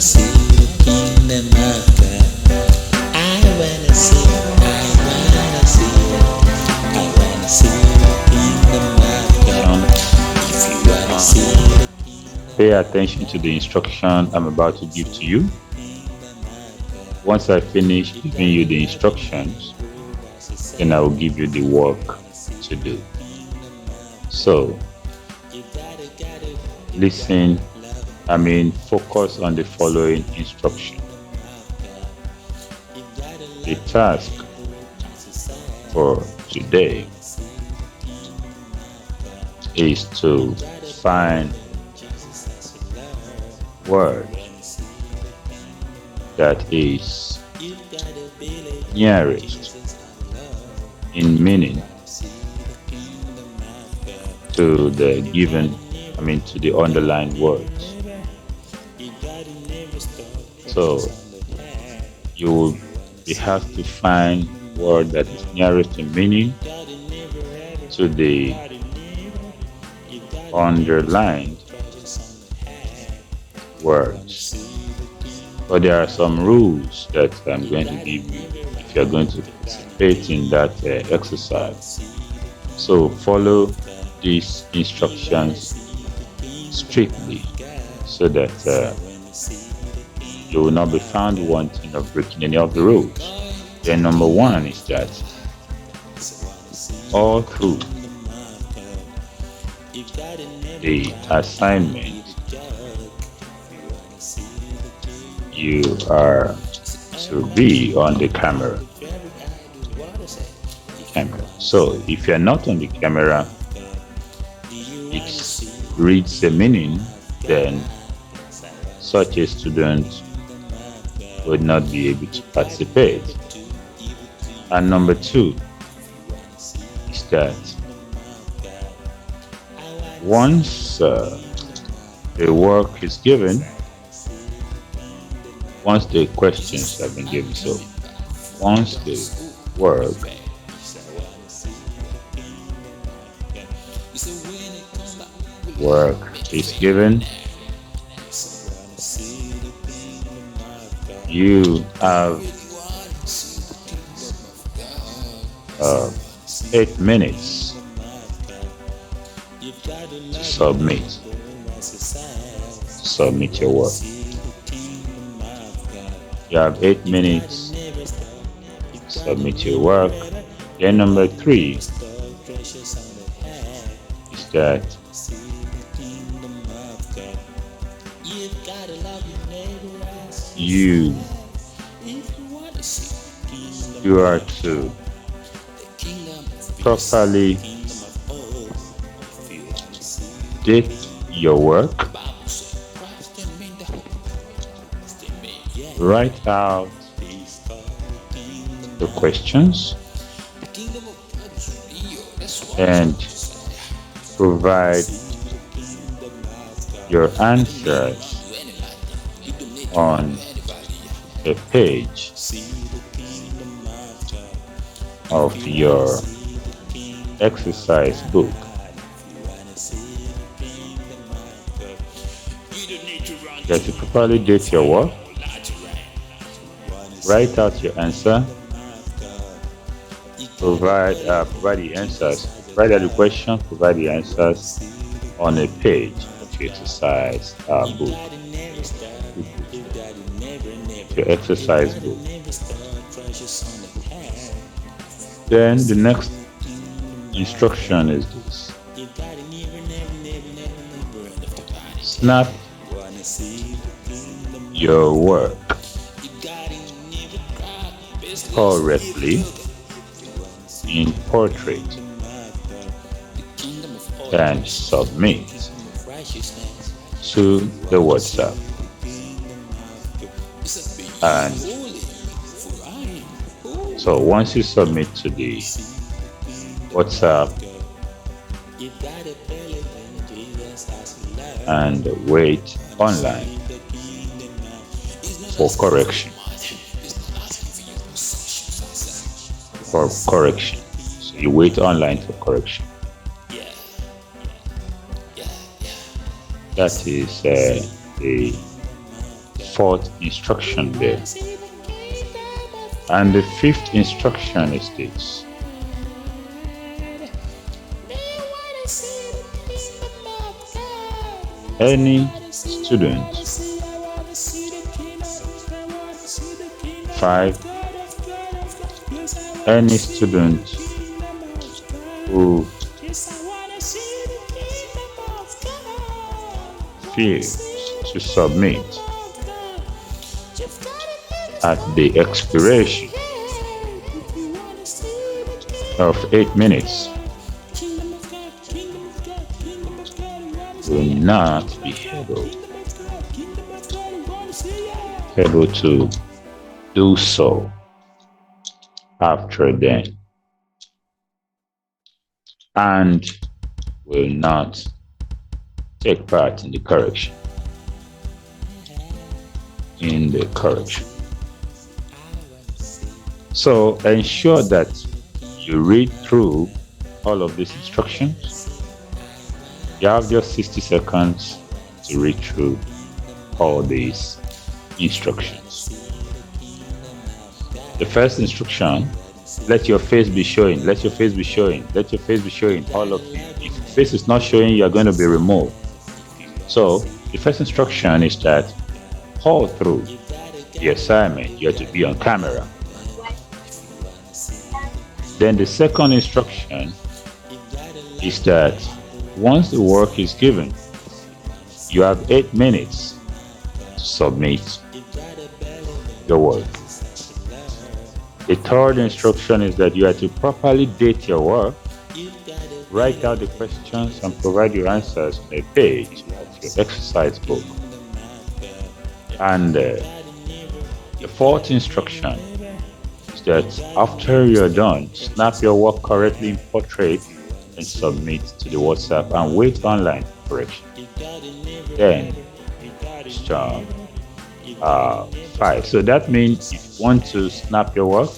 see the kingdom of God. I wanna see, I wanna see, I wanna see the kingdom of God. If you wanna see the Pay attention to the instruction I'm about to give to you. Once I finish giving you the instructions, then I will give you the work to do. So, listen, focus on the following instruction. The task for today is to find word that is nearest in meaning to the given, to the underlined words. So you will have to find word that is nearest in meaning to the underlined words. But there are some rules that I'm going to give you if you're going to participate in that exercise. So follow these instructions strictly so that you will not be found wanting or breaking any of the rules. Then number one is that all through the assignment, you are to be on the camera. So if you're not on the camera, it reads a meaning, then such a student would not be able to participate. And number two is that once the work is given, once the questions have been given, so once the work is given, you have 8 minutes to submit your work. You have 8 minutes to submit your work. Then number 3 is that you are to properly date your work, write out the questions, and provide your answers on a page of your exercise book. You have to properly date your work, write out your answer, provide the answers, write out the question, provide the answers on a page of your exercise book. Your exercise book. Then the next instruction is this: snap your work correctly in portrait and submit to the WhatsApp. And so once you submit to the WhatsApp and wait online for correction. So you wait online for correction. That is the fourth instruction there. And the fifth instruction is this. Any student, 5, any student who fails to submit at the expiration of 8 minutes will not be able to do so after then, and will not take part in the correction. So ensure that you read through all of these instructions. You have just 60 seconds to read through all these instructions. The first instruction, let your face be showing, let your face be showing, let your face be showing, all of you. If your face is not showing, you are going to be removed. So the first instruction is that all through the assignment, you have to be on camera. Then the second instruction is that once the work is given, you have 8 minutes to submit your work. The third instruction is that you have to properly date your work, write out the questions, and provide your answers on a page of your exercise book. And the fourth instruction is that after you're done, snap your work correctly in portrait and submit to the WhatsApp and wait online for correction. Then, question 5. So that means if you want to snap your work,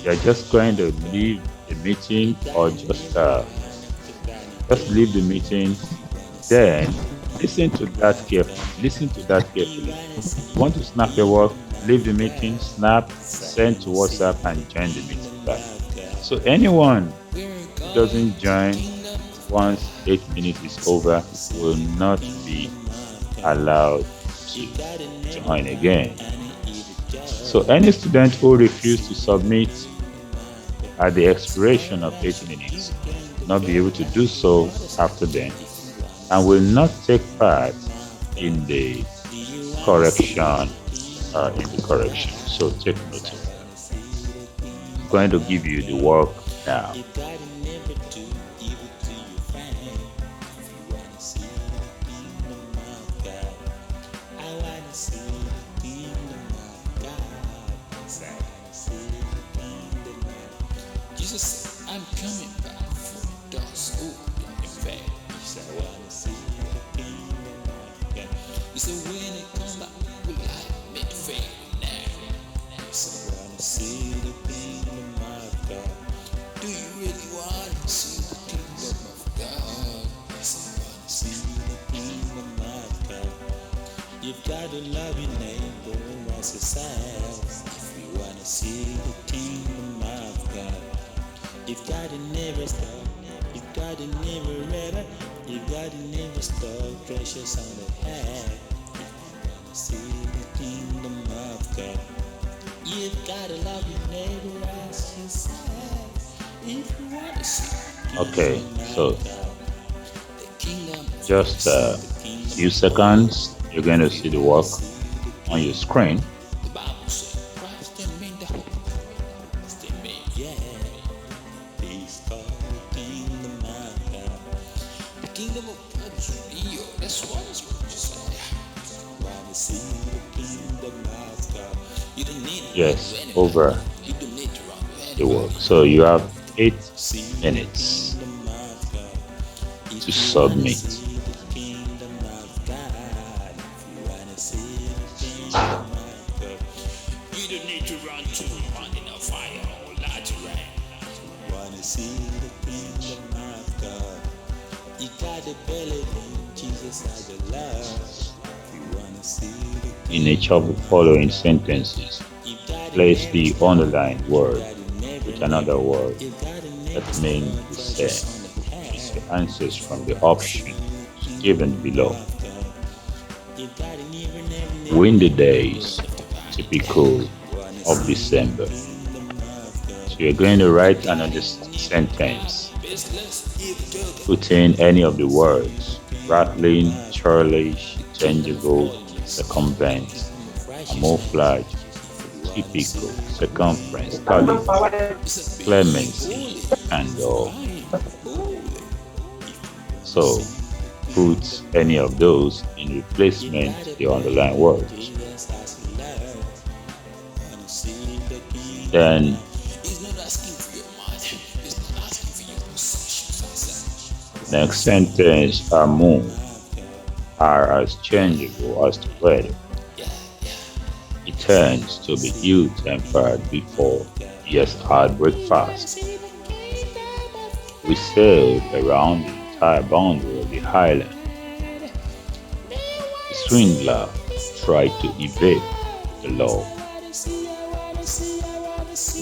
you're just going to leave the meeting, or just leave the meeting. Then listen to that carefully. If you want to snap your work, leave the meeting, snap, send to WhatsApp, and join the meeting back. So anyone who doesn't join once 8 minutes is over will not be allowed to join again. So any student who refuses to submit at the expiration of 8 minutes will not be able to do so after then, and will not take part in the correction. So take note of that. I'm going to give you the work now. Jesus, I'm coming back for dust. Oh, in fact, he said, I want to see the kingdom of God. He said, when it comes back, will I make faith now? He said, I want to see the kingdom of God. Do you really want to see the kingdom of God? He said, I want to see the kingdom of God. You've got to love your neighbor as yourself if you want to see the kingdom of God. You've got to never stop, you've got to never ever, you've got to never stop, precious on the head. If you want to see the kingdom of God, you've got to love your neighbor as yourself. If you want to see the Okay, so the kingdom, just a few seconds, you're going to see the work on your screen. the Bible says, Christ in me, Christ in me, yeah. He's called the kingdom of God. The kingdom of God is real. That's what it's saying. Want to see the kingdom of God? You don't need to Yes, over You don't need to run the work. So you have 8 minutes to submit. the kingdom of God. If you want to see the kingdom of God, you don't need to run to running a fire or large rain. Want to see the kingdom of God? You got to believe in Jesus as your love. If you In each of the following sentences, replace the underlined word with another word that means the same. Choose your answers from the options given below. Windy days, typical of December. So you're going to write another sentence. Put in any of the words: rattling, churlish, changeable, circumvent, camouflage, typical, circumference, colleague, clemency, and all. So put any of those in replacement the underlying words. Then next sentence are moon are as changeable as the weather. It tends to be ill-tempered before he has had breakfast. We sailed around the entire boundary of the island. The swindler tried to evade the law.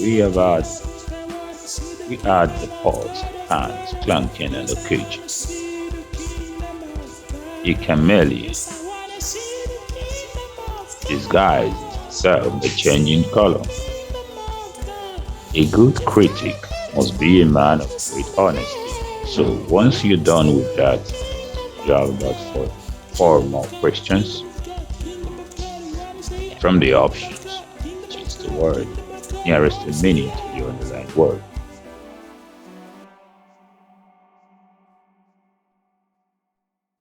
We have had we had the pots, pans, clanking, and occasion. A chameleon disguised itself by changing color. A good critic must be a man of great honesty. So once you're done with that, you have about four more questions from the options. Choose the word nearest in meaning to the underlined word.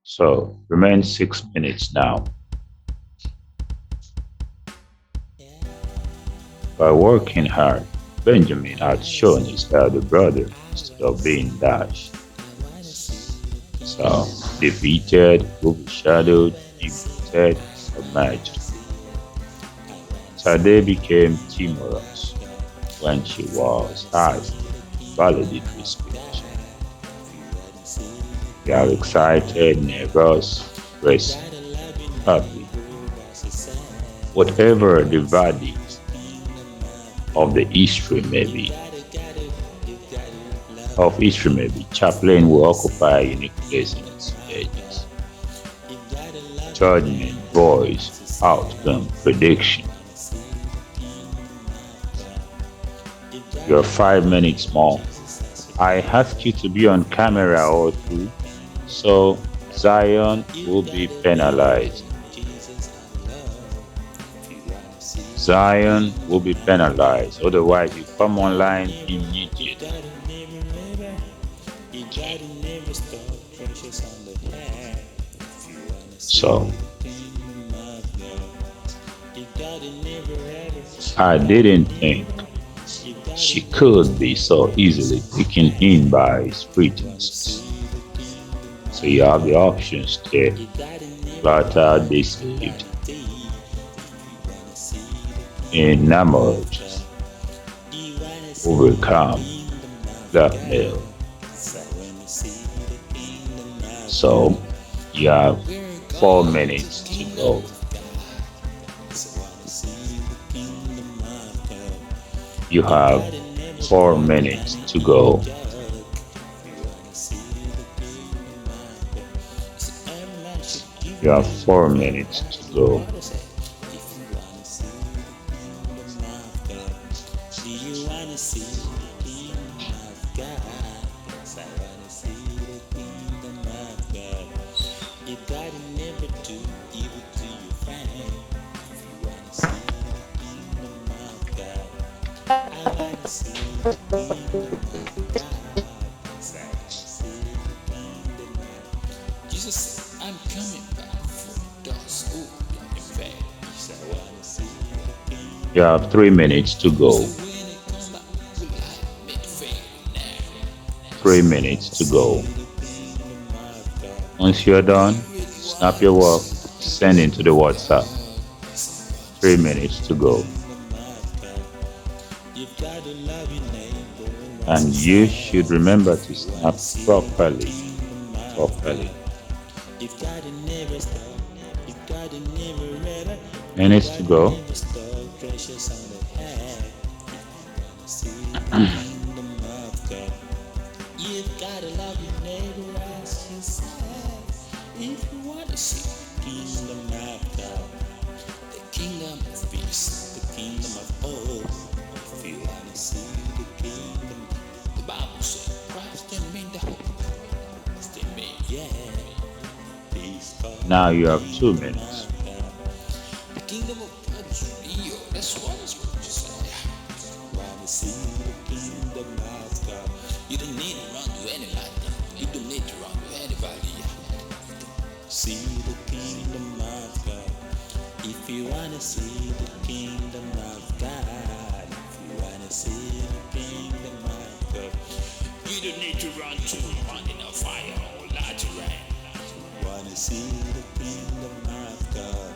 So remain 6 minutes now. By working hard, Benjamin had shown his elder brother instead of being dashed. So defeated, overshadowed, demoted, submerged. Sade became timorous when she was asked valedictory speech. We are excited, nervous, racing, happy. Whatever the verdict of history may be, Chaplain will occupy a unique place in its pages. Judgment, voice, outcome, prediction. You have 5 minutes more. I ask you to be on camera or two, so Zion will be penalized. Zion will be penalized, otherwise you come online immediately. So, I didn't think she could be so easily taken in by his pretenses. So you have the options there: flattered, deceived, enamored, overcome, blackmail. So you have 4 minutes to go. You have 4 minutes to go. You have 4 minutes to go. Jesus, I'm coming back for dust. Oh, in fact, You have 3 minutes to go. 3 minutes to go. Once you're done, snap your work, send it to the WhatsApp. 3 minutes to go. And you should remember to snap properly. Minutes to go. You've gotta love your neighbor as yourself. If you want to see the kingdom of God, the kingdom of peace, the kingdom of hope. If you want to see the kingdom, the Bible says, Christ in me, the hope. Christ in me, yeah. Peace, Now you have 2 minutes. the kingdom of God is real. That's what it's what you say. Wanna see the kingdom of God? You don't need to run to anybody. You don't need to run to anybody. See the kingdom of God. If you wanna see the kingdom of God, if you wanna see the kingdom of God, you don't need to run in a fire or large rain. Wanna see the kingdom of God?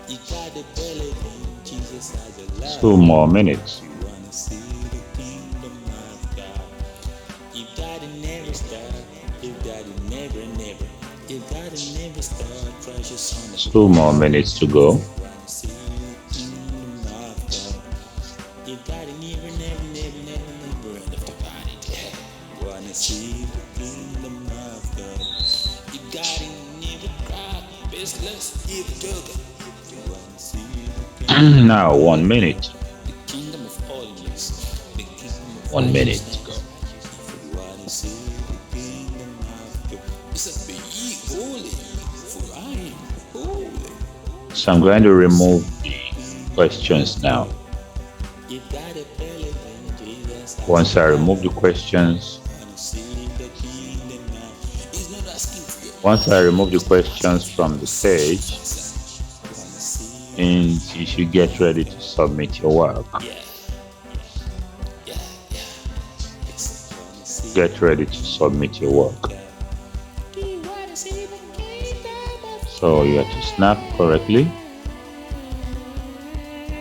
You gotta believe in Jesus as a love. 2 more minutes. You wanna see the kingdom of God? You gotta never stop. You gotta never, never. You gotta never stop. Precious on the 2 more minutes to go. You wanna see the kingdom of God? You gotta never, never, never, never, never end of the body. You wanna see the kingdom of God? You gotta never cry. Business, you took it. You wanna see the kingdom Now of 1 minute. God? The kingdom of holiness, the kingdom of 1 minute to go. righteousness. If you wanna see the kingdom of God, it said, "Be ye holy, for I am holy." So I'm going to remove the questions now. You gotta believe in Jesus as Once your I remove the Lord. questions, Wanna see the kingdom of. He's not asking for your once I money. remove the He's not asking questions for your from the page, possessions. Wanna see the and you kingdom should get ready to submit your work. of. Yeah, yeah, yeah. Yes. Wanna see Get ready to submit your work. God. Do you wanna see the kingdom of So you have to snap God? correctly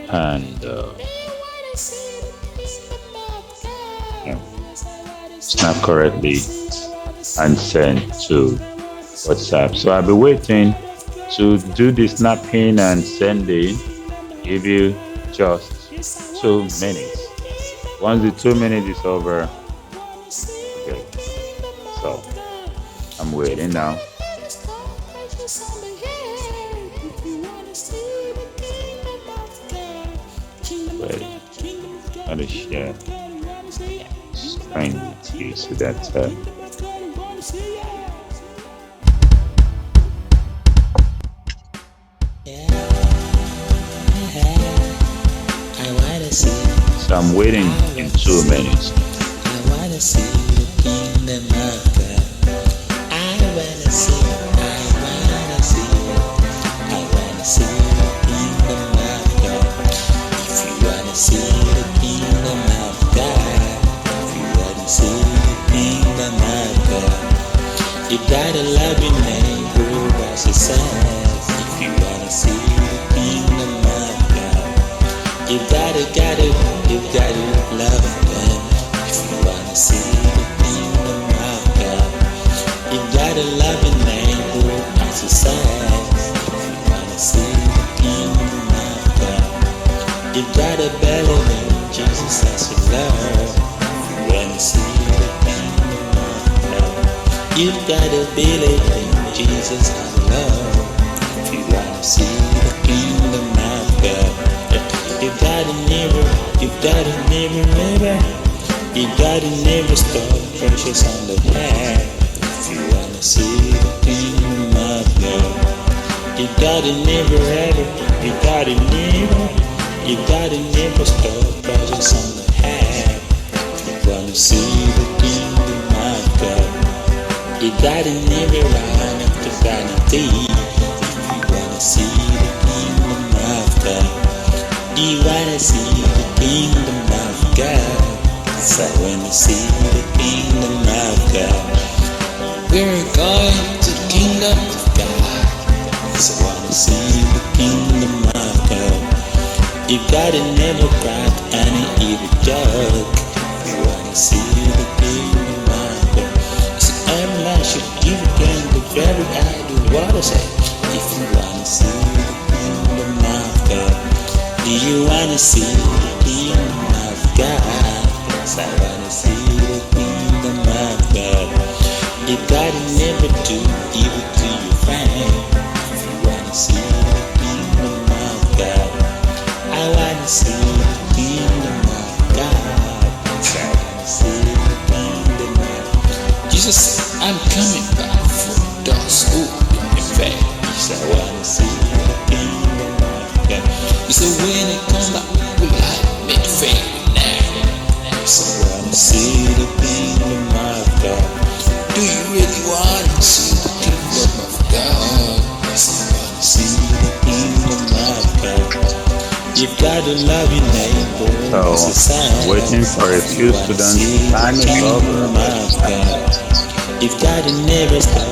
and Do you wanna see the kingdom of God? you know, Yes, I wanna see, snap I wanna correctly see, I wanna and see, send to I wanna see WhatsApp. the So I'll be waiting kingdom of to God. do the Yes, I snapping wanna and see the sending. kingdom Give of you God. just Yes, I two wanna see the minutes. kingdom Once the of 2 minutes is over, God. Wanna see the okay. kingdom So of God. I'm You've waiting got now. a minister, precious on the head. If you wanna see the kingdom of God, kingdom of Waiting. God, kingdom of God, I'm going to kingdom share of God, you wanna see it? Kingdom of screen God, with you kingdom so of that God, kingdom of God, you wanna see it? I wanna see, so I'm waiting I in wanna two see, minutes now. I wanna see the kingdom of God. I wanna see, I wanna see, I wanna see the kingdom of God. If you wanna see the kingdom of God, if you wanna see the kingdom of God, you gotta love your neighbor as yourself. If you wanna see the kingdom of God, you gotta love them. If you wanna see the kingdom of God, you gotta love your neighbor as yourself. If you wanna see the kingdom of God, you gotta believe in Jesus as your Lord. If you wanna see the kingdom of God, you gotta believe in Jesus as your Lord. If you wanna see the kingdom of God, you gotta never, you gotta never, never, you gotta never stop precious on the head. If you wanna see the kingdom of God, you gotta never ever, you gotta never, you gotta never stop precious on the head. If you wanna see the kingdom of God, you gotta never run after vanity. If you wanna see the kingdom of God, do you wanna see the kingdom of God? So I wanna see the kingdom of God. We're going to the kingdom of God. So I wanna see the kingdom of God. You gotta never crack any evil joke. You wanna see the kingdom of God. So every man should give again the very idol what I say. If you wanna see to give it to your friend. If you wanna see the kingdom of God, I wanna see the kingdom of God. Yes, I wanna see the kingdom of God. Jesus said, I'm coming back for those who in faith. Yes, I wanna see the kingdom of God. He said, when it comes back, will I make faith now? Yes, I wanna see the kingdom of God. Do you really want to see the kingdom of God? Yes, I wanna see the kingdom of God. You've got to love your neighbor. So, waiting for a few students. Time is over. You've got to never stop.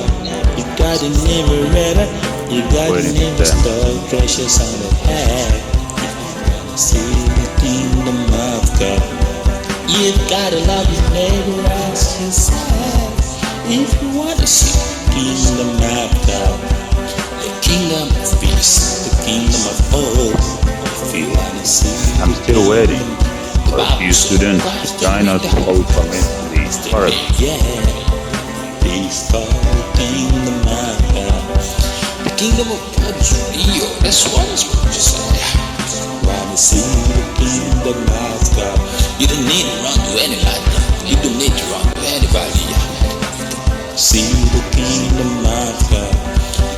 You've got to never ever. You've got to Waiting for never them. stop. Precious on the path. See the kingdom of God. You've got to love your neighbor as yourself. If you want to see the kingdom of God, the kingdom of peace, the kingdom of hope. If you want to see, I'm still waiting for a few students to join us before we commit to the chorus. yeah, peace for the kingdom of God. The kingdom of God is real. That's what it's supposed to say. Want to see the kingdom of God? You don't need to run to anybody. You don't need to run to anybody. See the kingdom of God.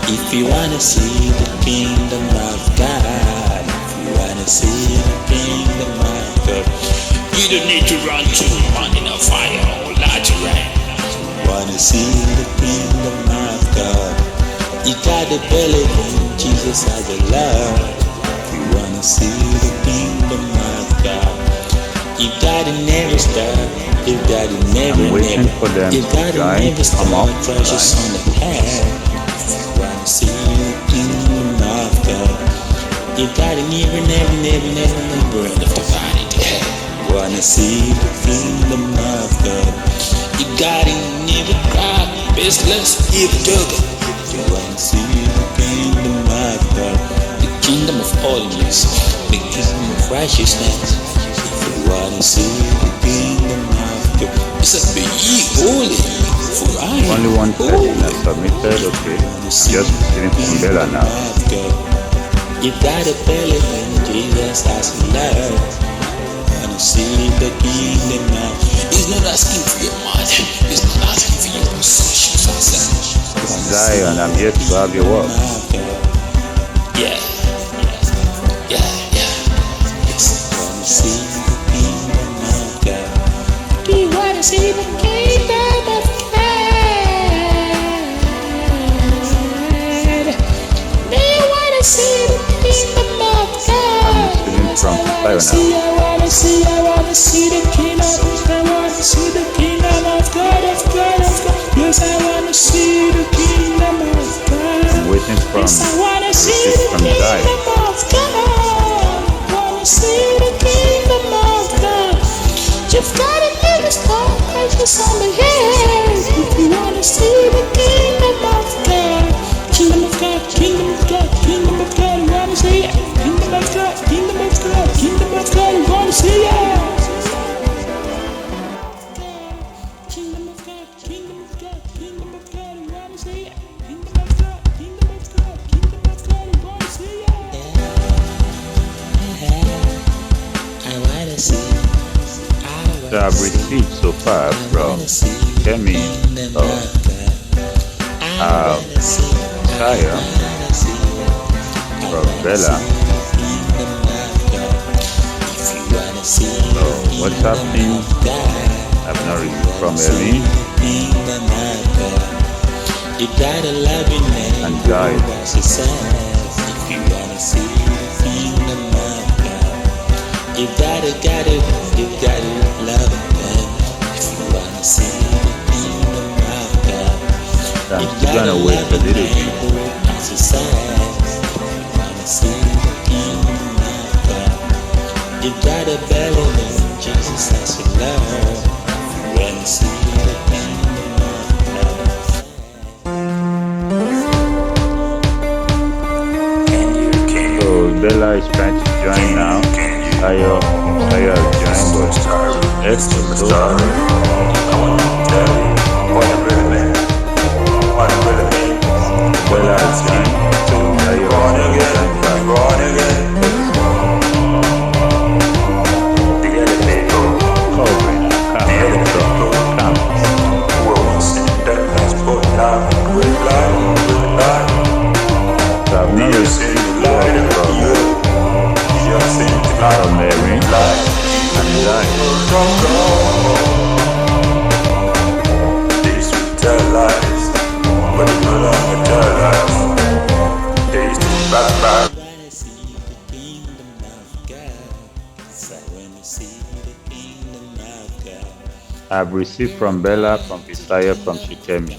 If you wanna see the kingdom of God, if you wanna see the kingdom of God, you don't need to run in a fire or large rain. Wanna see the kingdom of God? You gotta believe in Jesus as a Lord. If you wanna see the kingdom of God, you gotta never stop. You gotta never, I'm waiting for them you to gotta join never to come stop. up. Precious on the path. Wanna see the kingdom of God? You gotta never end of the body. Wanna see the kingdom of God? You gotta never cry, business, even joker. You wanna see the kingdom of God? The kingdom of holiness, the kingdom of righteousness. If you wanna see the kingdom of God, it's a be ye holy. For I am Only one person has submitted. Okay, I'm just waiting from Bella now. You gotta believe in Jesus as love. Wanna see the kingdom now. He's not asking for your money. He's not asking for your possessions. Zion, I'm here to have your work. Yeah. Yes. Wanna see the kingdom of God. Do you wanna see the kingdom of God? Do you wanna see the kingdom of God? I'm receiving from I wanna see the kingdom. I wanna see the kingdom of God, of God. Yes, I wanna see the kingdom of God. I'm waiting from Yes, I wanna see receipt the from Zion. kingdom of God. Wanna see the kingdom of God. You've gotta never stop, precious on the head. If you wanna see the kingdom of God, kingdom of God, kingdom of God, kingdom of God. You wanna see it? Kingdom of God, kingdom of God, kingdom of God. You wanna see it? Kingdom of God, kingdom of God, kingdom of God. You wanna see it? Kingdom of God, kingdom of God, kingdom of God. You wanna see it? I wanna see. So I've received so far from Kemi, Kaya, from Bella. So what's happening? I've not received from Eileen You gotta love your name and Zion. as yourself. If you wanna see the kingdom of God, you gotta love them. If you wanna see the kingdom of God, I'm you still gotta gonna wait love a your little bit. neighbor as yourself. If you wanna see the kingdom of God, you gotta believe in Jesus as your Lord. If you wanna see the kingdom of God. So Bella is trying to join now. Kaya has joined, but X or so. I want to tell you what I really mean. What I really They used to tell lies, but they no longer tell lies. They used to backbite. I've received from Bella, from Visaya, from Shikemi.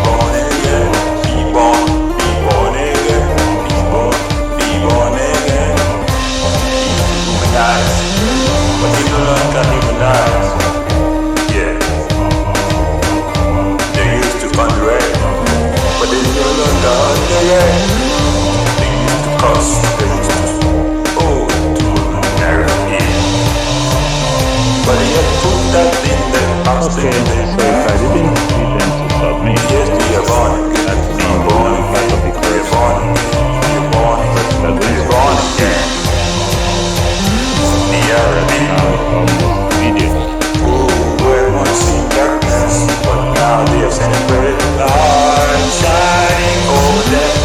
Born again, be born again, be born again. Humanize, but they no longer humanize. Yeah, they used to underrate, but they no longer underrate. They used to cuss, they used to to narrow in. But they had put that in the past Okay, in the so if I didn't see them to submit, yes, we are born again. that means they're not part of the We are correction. born again. We are born But if again. you're We going are to born proceed, again. The that Arabic. now comes immediately. Where once in darkness, but now they have celebrated light shining over them.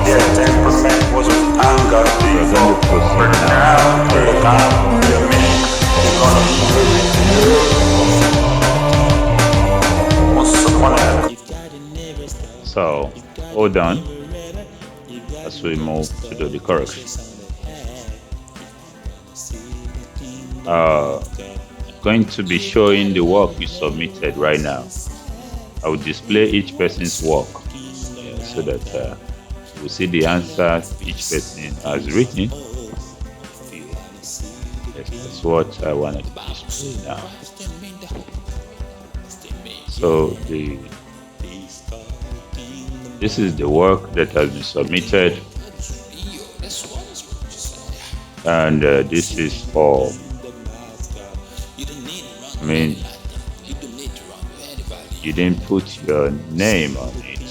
Their temperament was of anger We're going before, to proceed but now now to the they're correction. calm, they're meek, they're gonna be very good. Once upon a So, hold on as we move to do the correction. I'm going to be showing the work you submitted right now. I will display each person's work, so that we'll see the answers each person has written. Yes, that's what I wanted to display now. So this is the work that has been submitted, and this is for, I mean, you didn't put your name on it,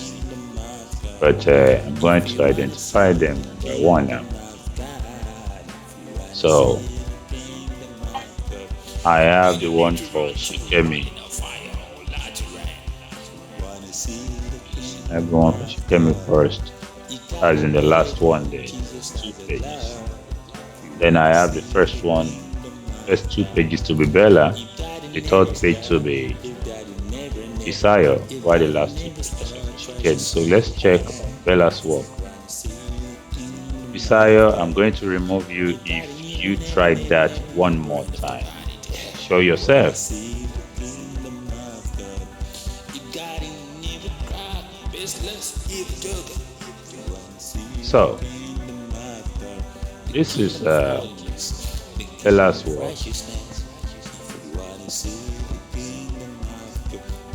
but I'm going to identify them one by one now. So I have the one for Shikemi. I have the one for Shikemi first, as in the last one there. There's 2 pages. Then I have the first 2 pages to be Bella, the 3rd page to be Isaiah, while the last 2 pages are for Shikemi. So let's check on Bella's work. Isaiah, I'm going to remove you if you try that one more time. Show yourself. So, this is Bella's work,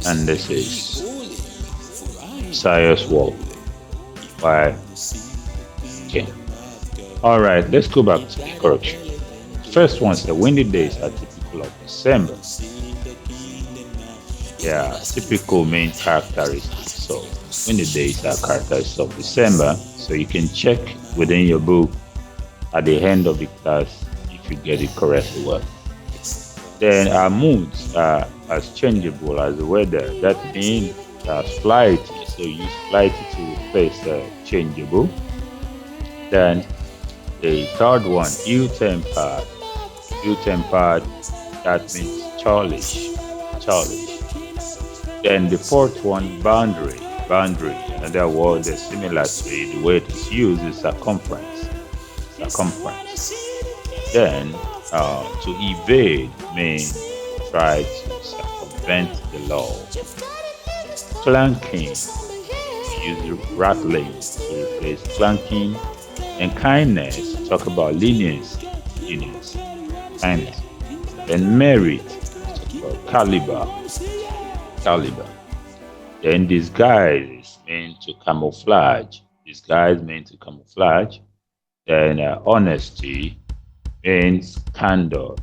and this is Isaiah's work. Why? Okay. All right, let's go back to the correction. First one says windy days are typical of December. Yeah, typical main characteristics. So windy days are characteristics of December. So you can check within your book at the end of the class if you get it correctly well. Then our moods are as changeable as the weather. That means flighty. So use flighty to replace changeable. Then the third one, ill-tempered. Ill-tempered, that means churlish. Then the fourth one, boundary. Another word that's similar to it, the way it is used is circumference. Then to evade means try to circumvent the law. Clanking, use rattling to replace clanking. And kindness, talk about leniency, kindness. Then merit, talk about caliber. Then disguise means to camouflage. Then honesty means candor.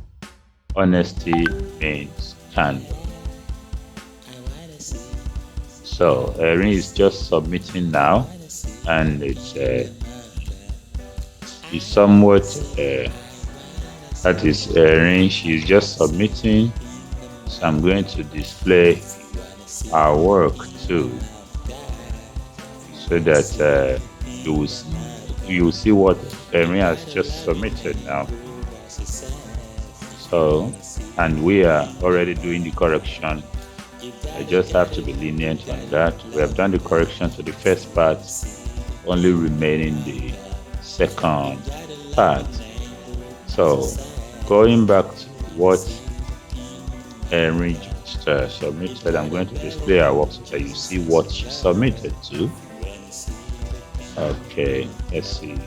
So Erin is just submitting now, and it's somewhat that is Erin. She's just submitting, So I'm going to display our work too, so that you will see what Henry has just submitted now. So, and we are already doing the correction. I just have to be lenient on that. We have done the correction to the first part, only remaining the second part. So, going back to what Henry just submitted, I'm going to display our work so that you see what she submitted to. Okay, let's see.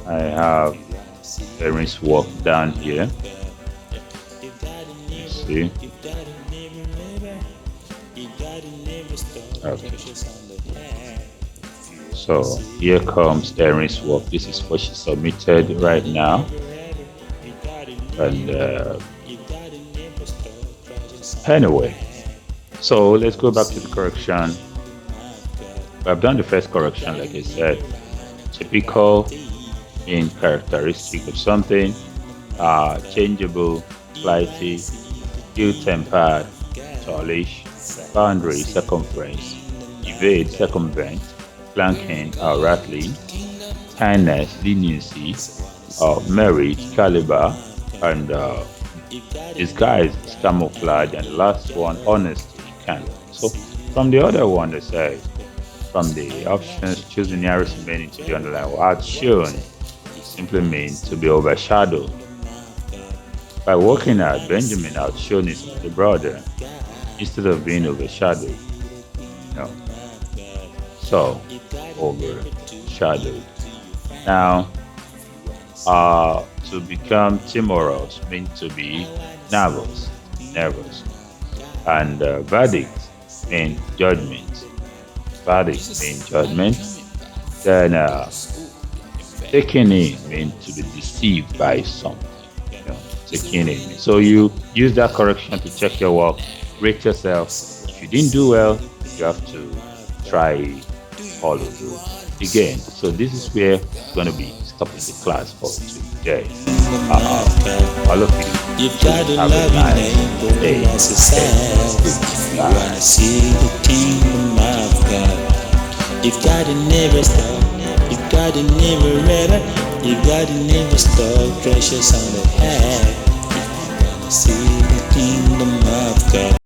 I have Henry's work down here. Let's see. Okay. So here comes Erin's work. This is what she submitted right now. And anyway, so let's go back to the correction. I've done the first correction, like I said. Typical in characteristic of something, changeable, flighty, ill-tempered, tallish, boundary, circumference, evade, circumvent, flanking, rattling, kindness, leniency, merit, caliber, and disguise, camouflage, and the last one, honesty, candor. So from the other one, they say, from the options, choose the nearest remaining to the underlying or outshone simply means to be overshadowed. By working out, Benjamin outshone his older brother instead of being overshadowed. No. So, overshadowed. Now, to become timorous means to be nervous, and verdict means judgment. Verdict means judgment. Then taking in means to be deceived by something. Taking in. So you use that correction to check your work, rate yourself. If you didn't do well, you have to try all over again. So this is where we're going to be stopping the class for today. All of you should have a nice day. If you wanna see the kingdom of God, you've got to never stop, you've got to never ever, you've got to never stop, treasures on the head. If you wanna see the kingdom of God.